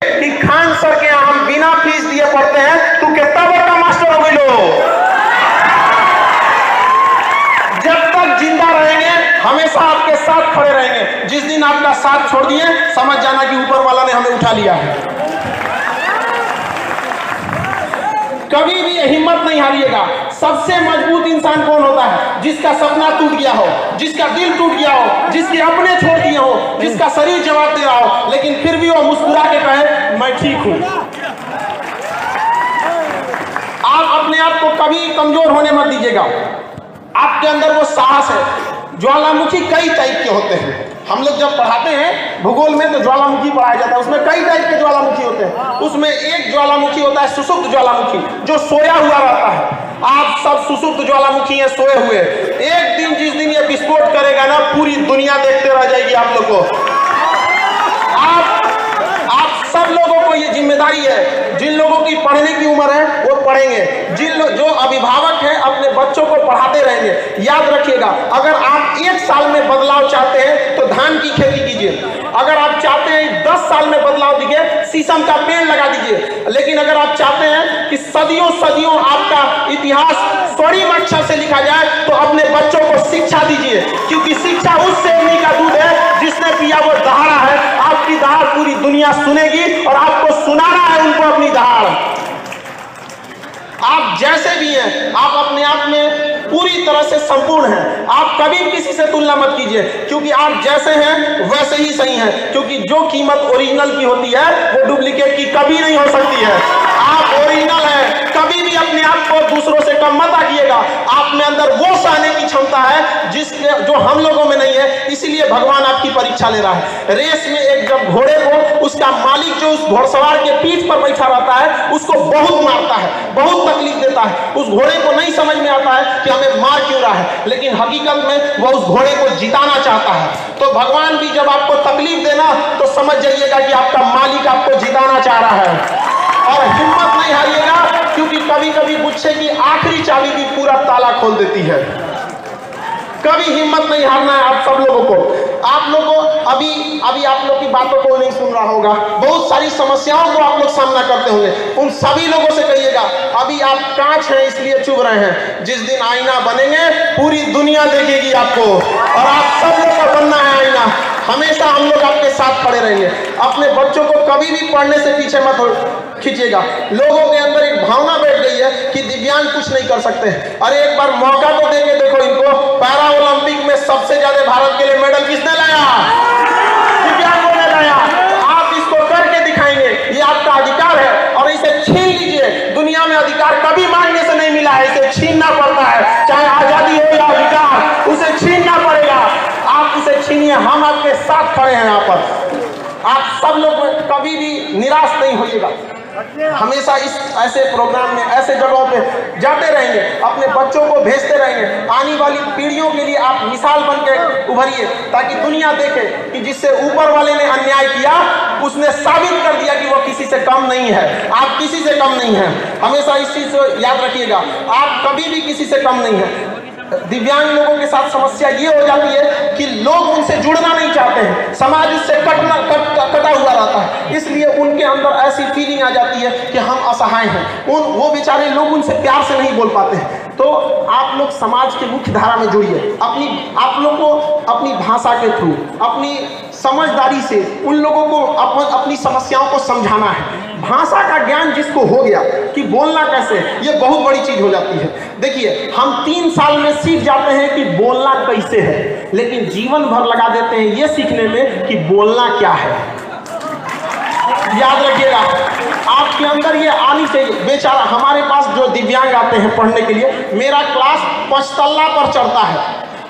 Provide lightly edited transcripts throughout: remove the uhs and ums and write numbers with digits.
कि खान सर के यहाँ हम बिना फीस दिए पढ़ते हैं, तू कितना बड़ा मास्टर हो गई लो। जब तक जिंदा रहेंगे हमेशा आपके साथ खड़े रहेंगे। जिस दिन आपका साथ छोड़ दिए समझ जाना कि ऊपर वाला ने हमें उठा लिया है। कभी भी हिम्मत नहीं हारिएगा। सबसे मजबूत इंसान कौन होता है? जिसका सपना टूट गया हो, जिसका दिल टूट गया हो, जिसके अपने छोड़ दिए हो, जिसका शरीर जवाब दे रहा हो, लेकिन फिर भी वो मुस्कुरा के कहे मैं ठीक हूं। आप अपने आप को कभी कमजोर होने मत दीजिएगा। आपके अंदर वो साहस है। ज्वालामुखी कई टाइप के होते हैं। हम लोग जब पढ़ाते हैं भूगोल में तो ज्वालामुखी पढ़ाया जाता है। उसमें कई टाइप के ज्वालामुखी होते हैं। उसमें एक ज्वालामुखी होता है सुषुप्त ज्वालामुखी, जो सोया हुआ रहता है। आप सब सुषुप्त ज्वालामुखी हैं, सोए हुए। एक दिन जिस दिन ये विस्फोट करेगा ना, पूरी दुनिया देखते रह जाएगी आप लोग को। आप सब लोगों को ये जिम्मेदारी है। जिन लोगों की पढ़ने की उम्र है वो पढ़ेंगे। जो अभिभावक हैं अपने बच्चों को पढ़ाते रहेंगे। याद रखिएगा, अगर आप 1 साल में बदलाव चाहते हैं तो धान की खेती कीजिए। अगर आप चाहते हैं 10 साल में बदलाव दिखे, शीशम का पेड़ लगा दीजिए। लेकिन अगर आप चाहते हैं कि सदियों सदियों आपका इतिहास स्वर्णिम अक्षर से लिखा जाए, तो अपने बच्चों को शिक्षा दीजिए। क्योंकि शिक्षा उस शेरनी का दूध है जिसने पिया वो दहाड़ा है। आपकी दहाड़ पूरी दुनिया सुनेगी और आपको सुनाना है उनको अपनी दहाड़। आप जैसे भी हैं, आप अपने आप में पूरी तरह से संपूर्ण हैं। आप कभी किसी से तुलना मत कीजिए, क्योंकि आप जैसे हैं वैसे ही सही हैं। क्योंकि जो कीमत ओरिजिनल की होती है वो डुप्लीकेट की कभी नहीं हो सकती है। आप ओरिजिनल हैं। कभी भी अपने आप को दूसरों से कम मत आकिएगा। आप में अंदर वो सहने की क्षमता है जो हम लोगों में नहीं है। इसीलिए भगवान आपकी परीक्षा ले रहा है। रेस में एक जब घोड़े को उसका मालिक जो उस घोड़सवार के पीठ पर बैठा रहता है उसको बहुत मारता है, बहुत तकलीफ देता है। उस घोड़े को नहीं समझ में आता है कि हमें मार क्यों रहा है, लेकिन हकीकत में वह उस घोड़े को जिताना चाहता है। तो भगवान भी जब आपको तकलीफ देना तो समझ जाइएगा कि आपका मालिक आपको जिताना चाह रहा है। और हिम्मत नहीं हारिएगा, क्योंकि कभी कभी गुच्छे की आखिरी चाबी भी पूरा ताला खोल देती है। कभी हिम्मत नहीं हारना है आप सब लोगों को। आप लोगों को अभी आप लोग की बातों को नहीं सुन रहा होगा। बहुत सारी समस्याओं को आप लोग सामना करते होंगे। उन सभी लोगों से कहिएगा अभी आप कांच हैं इसलिए चुभ रहे हैं। जिस दिन आईना बनेंगे पूरी दुनिया देखेगी आपको, और आप सब लोग को बनना है आईना। हमेशा हम लोग आपके साथ खड़े रहेंगे। अपने बच्चों को कभी भी पढ़ने से पीछे मत खींचिएगा। लोगों के अंदर एक भावना बैठ गई है कि दिव्यांग कुछ नहीं कर सकते। अरे एक बार मौका तो देके देखो इनको। पैरा ओलंपिक में सबसे ज्यादा भारत के लिए मेडल किसने लाया? दिव्यांगों ने लाया। आप इसको करके दिखाएंगे, ये आपका अधिकार है। और इसे छीन लीजिए। दुनिया में अधिकार कभी मांगने से नहीं मिला है, इसे छीनना पड़ता है। चाहे आजादी हो या अधिकार, उसे छीनना पड़ेगा। आप उसे छीनिए, हम आपके साथ खड़े हैं यहाँ पर। आप सब लोग कभी भी निराश नहीं होइएगा। हमेशा इस ऐसे प्रोग्राम में ऐसे जगहों पे जाते रहेंगे, अपने बच्चों को भेजते रहेंगे। आने वाली पीढ़ियों के लिए आप मिसाल बन के उभरिए, ताकि दुनिया देखे कि जिससे ऊपर वाले ने अन्याय किया उसने साबित कर दिया कि वो किसी से कम नहीं है। आप किसी से कम नहीं हैं। हमेशा इस चीज को याद रखिएगा, आप कभी भी किसी से कम नहीं हैं। दिव्यांग लोगों के साथ समस्या ये हो जाती है कि लोग उनसे जुड़ना नहीं चाहते हैं। समाज उससे कटा हुआ रहता है, इसलिए उनके अंदर ऐसी फीलिंग आ जाती है कि हम असहाय हैं। वो बेचारे लोग उनसे प्यार से नहीं बोल पाते हैं। तो आप लोग समाज के मुख्य धारा में जुड़िए। आप लोग को अपनी भाषा के थ्रू, अपनी समझदारी से उन लोगों को अपनी समस्याओं को समझाना है। भाषा का ज्ञान जिसको हो गया कि बोलना कैसे, ये बहुत बड़ी चीज हो जाती है। देखिए, हम 3 साल में सीख जाते हैं कि बोलना कैसे है, लेकिन जीवन भर लगा देते हैं ये सीखने में कि बोलना क्या है। याद रखिएगा, आपके अंदर ये आनी चाहिए। बेचारा हमारे पास जो दिव्यांग आते हैं पढ़ने के लिए, मेरा क्लास 5 तल्ला पर चढ़ता है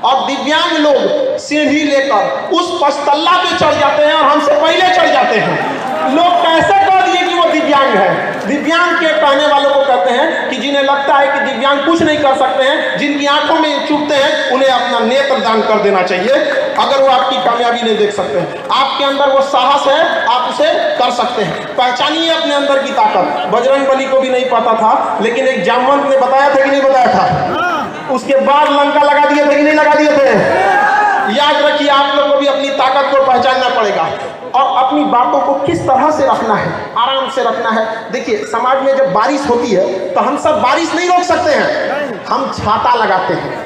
और दिव्यांग लोग सीढ़ी लेकर उस 5 तल्ला पे चढ़ जाते हैं और हमसे पहले चढ़ जाते हैं। लोग कैसे कह दिए कि वो दिव्यांग है? दिव्यांग के कहने वालों को कहते हैं कि जिन्हें लगता है कि दिव्यांग कुछ नहीं कर सकते हैं, जिनकी आंखों में चुभते हैं, उन्हें अपना नेत्र दान कर देना चाहिए अगर वो आपकी कामयाबी नहीं देख सकते हैं। आपके अंदर वो साहस है, आप उसे कर सकते हैं। पहचानिए अपने अंदर की ताकत। बजरंगबली को भी नहीं पता था, लेकिन एक जामवंत ने बताया था कि नहीं बताया था? उसके बाद लंका लगा दिए थे कि नहीं लगा दिए थे? याद रखिए, आप लोग को भी अपनी ताकत को पहचानना पड़ेगा। और अपनी बातों को किस तरह से रखना है, आराम से रखना है। देखिए समाज में जब बारिश होती है तो हम सब बारिश नहीं रोक सकते हैं, हम छाता लगाते हैं,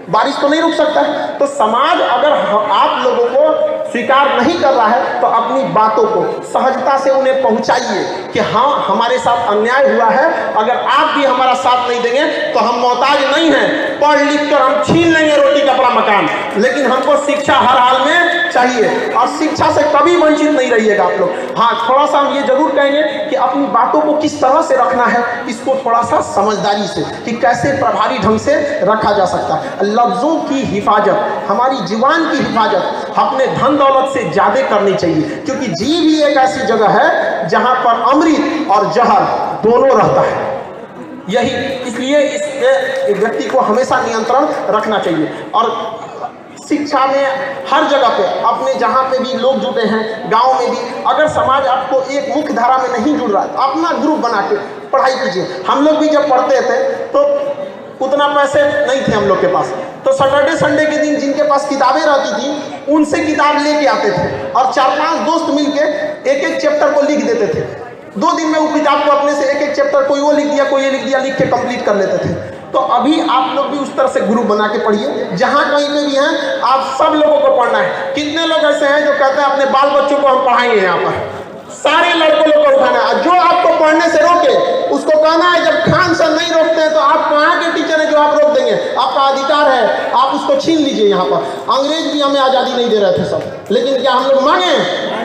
बारिश तो नहीं रुक सकता है। तो समाज अगर आप लोगों को स्वीकार नहीं कर रहा है तो अपनी बातों को सहजता से उन्हें पहुंचाइए कि हाँ हमारे साथ अन्याय हुआ है, अगर आप भी हमारा साथ नहीं देंगे तो हम मोहताज नहीं हैं, पढ़ लिख कर हम छीन लेंगे रोटी कपड़ा मकान, लेकिन हमको शिक्षा हर हाल में चाहिए और शिक्षा से कभी वंचित नहीं रहिएगा आप लोग। हाँ थोड़ा सा हम ये जरूर कहेंगे कि अपनी बातों को किस तरह से रखना है, इसको थोड़ा सा समझदारी से कि कैसे प्रभावी ढंग से रखा जा सकता है। लफ्जों की हिफाजत, हमारी जुबान की हिफाजत अपने धन दौलत से ज्यादा करनी चाहिए, क्योंकि जीव ही एक ऐसी जगह है जहां पर अमृत और जहर दोनों रहता है। यही इसलिए इस व्यक्ति को हमेशा नियंत्रण रखना चाहिए। और शिक्षा में हर जगह पे अपने जहाँ पे भी लोग जुटे हैं, गांव में भी, अगर समाज आपको एक मुख्य धारा में नहीं जुड़ रहा है तो अपना ग्रुप बना के पढ़ाई कीजिए। हम लोग भी जब पढ़ते थे तो उतना पैसे नहीं थे हम लोग के पास, तो सैटरडे संडे के दिन जिनके पास किताबें रहती थी उनसे किताब लेके आते थे और 4-5 दोस्त मिलके एक एक चैप्टर को लिख देते थे। 2 दिन में वो किताब को अपने से एक एक चैप्टर कोई वो लिख दिया कोई ये लिख दिया, लिख के कंप्लीट कर लेते थे। तो अभी आप लोग भी उस तरह से ग्रुप बना के पढ़िए, जहाँ कहीं पे भी हैं आप सब लोगों को पढ़ना है। कितने लोग ऐसे हैं जो कहते हैं अपने बाल बच्चों को हम पढ़ाएंगे, यहाँ पर सारे लड़कों लोग को उठाना है। जो आपको पढ़ने से रोके उसको कहना है, जब खान सर नहीं रोकते हैं तो आप कहाँ के टीचर हैं जो आप रोक देंगे, आपका अधिकार है, आप उसको छीन लीजिए। यहाँ पर अंग्रेज भी हमें आज़ादी नहीं दे रहे थे सब, लेकिन क्या हम लोग मांगे,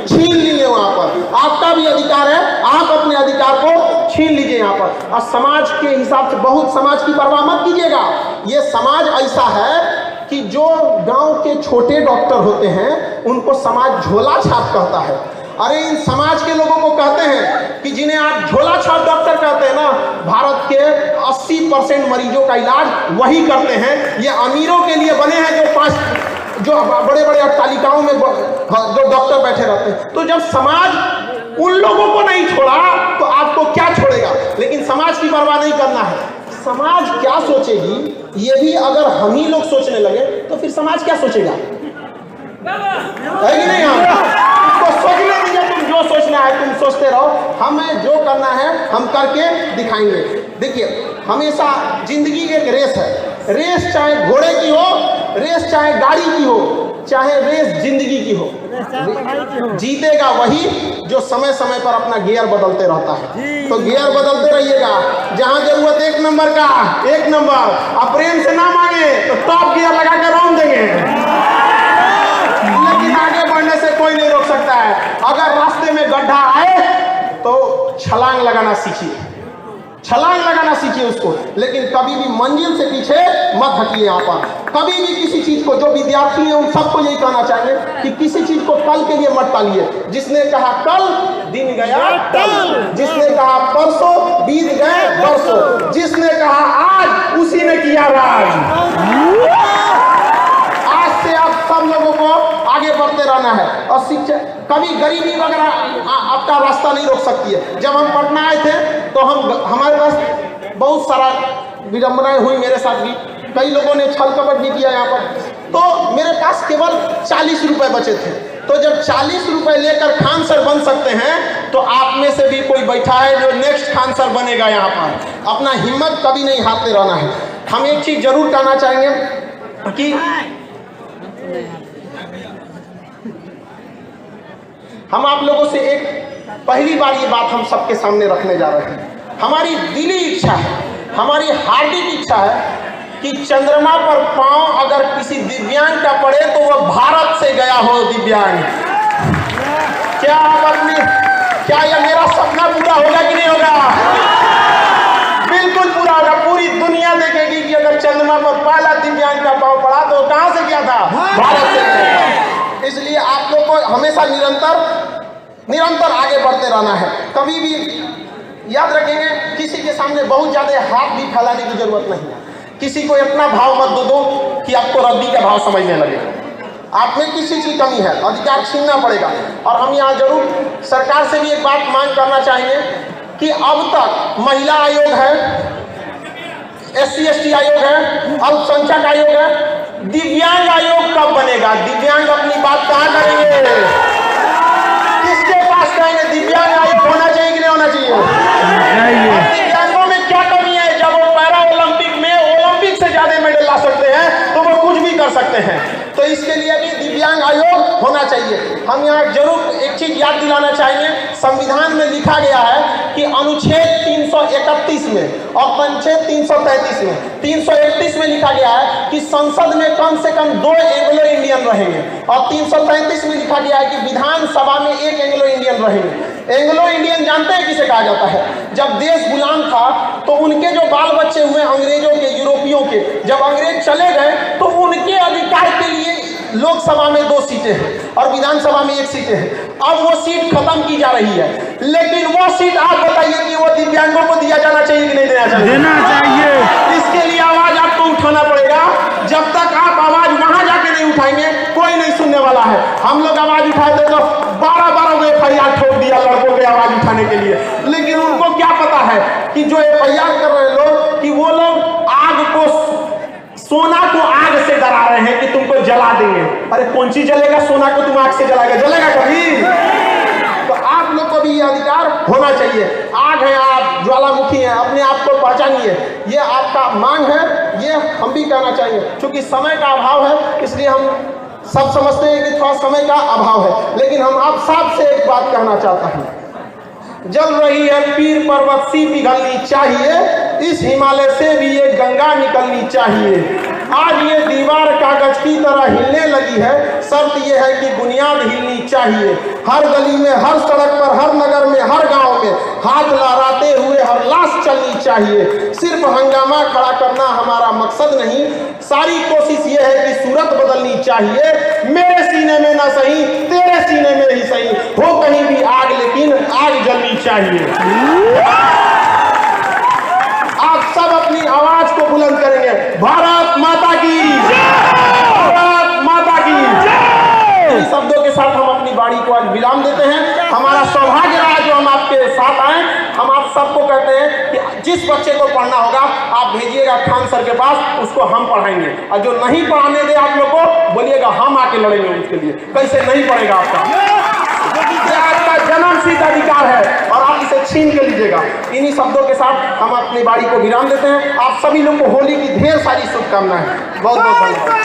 छीन लिए। वहाँ पर आपका भी अधिकार है, आप अपने अधिकार को छीन लीजिए यहाँ पर। और समाज के हिसाब से बहुत समाज की परवाह मत कीजिएगा। ये समाज ऐसा है कि जो गांव के छोटे डॉक्टर होते हैं उनको समाज झोला छाप कहता है। अरे इन समाज के लोगों को कहते हैं कि जिन्हें आप झोला छाप डॉक्टर कहते हैं ना, भारत के 80% मरीजों का इलाज वही करते हैं। ये अमीरों के लिए बने हैं जो बड़े बड़े अट्टालिकाओं में जो डॉक्टर बैठे रहते हैं। तो जब समाज उन लोगों को नहीं छोड़ा तो आपको क्या छोड़ेगा। लेकिन समाज की परवाह नहीं करना है। समाज क्या सोचेगी ये भी अगर हम ही लोग सोचने लगे तो फिर समाज क्या सोचेगा, है कि नहीं। हम तो सोचने दीजिए, तुम जो सोचना है तुम सोचते रहो, हमें जो करना है हम करके दिखाएंगे। देखिए हमेशा जिंदगी एक रेस है, रेस चाहे घोड़े की हो, रेस चाहे गाड़ी की हो, चाहे रेस जिंदगी की हो, जीतेगा वही जो समय समय पर अपना गियर बदलते रहता है। तो गियर बदलते रहिएगा, जहां जरूरत 1 नंबर का 1 नंबर, अब प्रेम से ना मांगे तो टॉप गियर लगा कर रौंद देंगे, लेकिन आगे बढ़ने से कोई नहीं रोक सकता है। अगर रास्ते में गड्ढा आए तो छलांग लगाना सीखिए, छलांग लगाना सीखिए उसको, लेकिन कभी भी मंजिल से पीछे मत हटिए। यहाँ पर कभी भी किसी चीज को, जो विद्यार्थी हैं उन सबको यही कहना चाहिए कि किसी चीज को कल के लिए मत टालिए। जिसने कहा कल दिन गया कल, जिसने कहा परसों बीत गए बरसों, जिसने कहा आज उसी ने किया राज। आज से आप सब लोगों को आगे बढ़ते रहना है। और शिक्षा कभी गरीबी वगैरह आपका रास्ता नहीं रोक सकती है। जब हम पटना आए थे तो हमारे पास बहुत सारा विडम्बनाएं हुई, मेरे साथ भी कई लोगों ने छल कपट भी किया यहाँ पर। तो मेरे पास केवल 40 रुपए बचे थे। तो जब 40 रुपए लेकर खान सर बन सकते हैं तो आप में से भी कोई बैठा है जो नेक्स्ट खान सर बनेगा। यहाँ पर अपना हिम्मत कभी नहीं हारते रहना है। हम एक चीज जरूर कहना चाहेंगे कि हम आप लोगों से एक पहली बार ये बात हम सबके सामने रखने जा रहे हैं। हमारी दिली इच्छा है, हमारी हार्दिक इच्छा है कि चंद्रमा पर पांव अगर किसी दिव्यांग का पड़े तो वह भारत से गया हो दिव्यांग। क्या यह मेरा सपना पूरा होगा कि नहीं होगा? बिल्कुल पूरा होगा। पूरी दुनिया देखेगी कि अगर चंद्रमा पर पहला दिव्यांग का पांव पड़ा तो कहां से गया था? भारत से। इसलिए आप लोग को हमेशा निरंतर आगे बढ़ते रहना है। कभी भी याद रखेंगे, किसी के सामने बहुत ज्यादा हाथ भी फैलाने की जरूरत नहीं है। किसी को इतना भाव मत दो कि आपको रद्दी का भाव समझने लगे। आप में किसी की कमी है, अधिकार छीनना पड़ेगा। और हम यहाँ जरूर सरकार से भी एक बात मांग करना चाहेंगे कि अब तक महिला आयोग है, SC/ST आयोग है, अल्पसंख्यक आयोग है, दिव्यांग आयोग कब बनेगा? दिव्यांग अपनी बात कहाँ करेंगे? इसके लिए भी दिव्यांग आयोग होना चाहिए। हम यहाँ जरूर एक चीज याद दिलाना चाहेंगे, संविधान में लिखा गया है कि अनुच्छेद 331 में और अनुच्छेद 333 में 331 में लिखा गया है कि संसद में कम से कम 2 एंग्लो इंडियन रहेंगे और 333 में लिखा गया है कि विधानसभा में 1 एंग्लो इंडियन रहेंगे। एंग्लो इंडियन जानते हैं किसे कहा जाता है? जब देश गुलाम था तो उनके जो बाल बच्चे हुए अंग्रेजों के, यूरोपियों के, जब अंग्रेज चले गए तो उनके अधिकार के लिए लोकसभा में 2 सीटें हैं और विधानसभा में 1 सीटें हैं। अब वो सीट खत्म की जा रही है, लेकिन वो सीट आप बताइए कि वो दिव्यांगों को दिया जाना चाहिए कि नहीं देना चाहिए? देना चाहिए। इसके लिए आवाज आपको उठाना पड़ेगा। जब तक आप आवाज वहां जाके नहीं उठाएंगे कोई नहीं सुनने वाला है। हम लोग आवाज उठाए थे तो 12 FIR ठोक दिया लड़कों के आवाज उठाने के लिए, लेकिन उनको क्या पता है कि जो FIR कर रहे लोग कि वो लोग आग को, सोना को आग से डरा रहे हैं कि तुमको जला देंगे। अरे कौन सी जलेगा? सोना को तुम आग से जलाएगा? जलेगा कभी? तो आप लोग को भी ये अधिकार होना चाहिए। आग है आप, ज्वालामुखी है, अपने आप को पहचानिए। ये आपका मांग है, ये हम भी कहना चाहिए। क्योंकि समय का अभाव है इसलिए हम सब समझते हैं कि थोड़ा समय का अभाव है, लेकिन हम आप साफ से एक बात कहना चाहता हूँ, जल रही है पीर पर्वत सी पिघलनी चाहिए, इस हिमालय से भी ये गंगा निकलनी चाहिए। आज ये दीवार कागज की तरह हिलने लगी है, शर्त ये है कि बुनियाद हिलनी चाहिए। हर गली में, हर सड़क पर, हर नगर में, हर गांव में हाथ लहराते हुए हर लाश चलनी चाहिए। सिर्फ हंगामा खड़ा करना हमारा मकसद नहीं, सारी कोशिश ये है कि सूरत बदलनी चाहिए। मेरे सीने में ना सही, तेरे सीने में ही सही, हो कहीं भी आग लेकिन आग जलनी चाहिए। आप सब अपनी आवाज को बुलंद करेंगे, भारत माता की जय, भारत माता की जय। इन शब्दों के साथ हम अपनी बाड़ी को आज विराम देते हैं। हमारा सौभाग्य रहा जो हम आपके साथ आए। हम आप सबको कहते हैं कि जिस बच्चे को पढ़ना होगा आप भेजिएगा खान सर के पास, उसको हम पढ़ाएंगे। और जो नहीं पढ़ाने दे आप लोग को बोलिएगा हम आके लड़ेंगे उसके लिए। कैसे नहीं पढ़ेगा आपका? आपका जन्मसिद्ध अधिकार है और आप इसे छीन के लीजिएगा। इन्हीं शब्दों के साथ हम अपनी बाड़ी को विराम देते हैं। आप सभी लोग को होली की ढेर सारी शुभकामनाएं। बहुत बहुत धन्यवाद।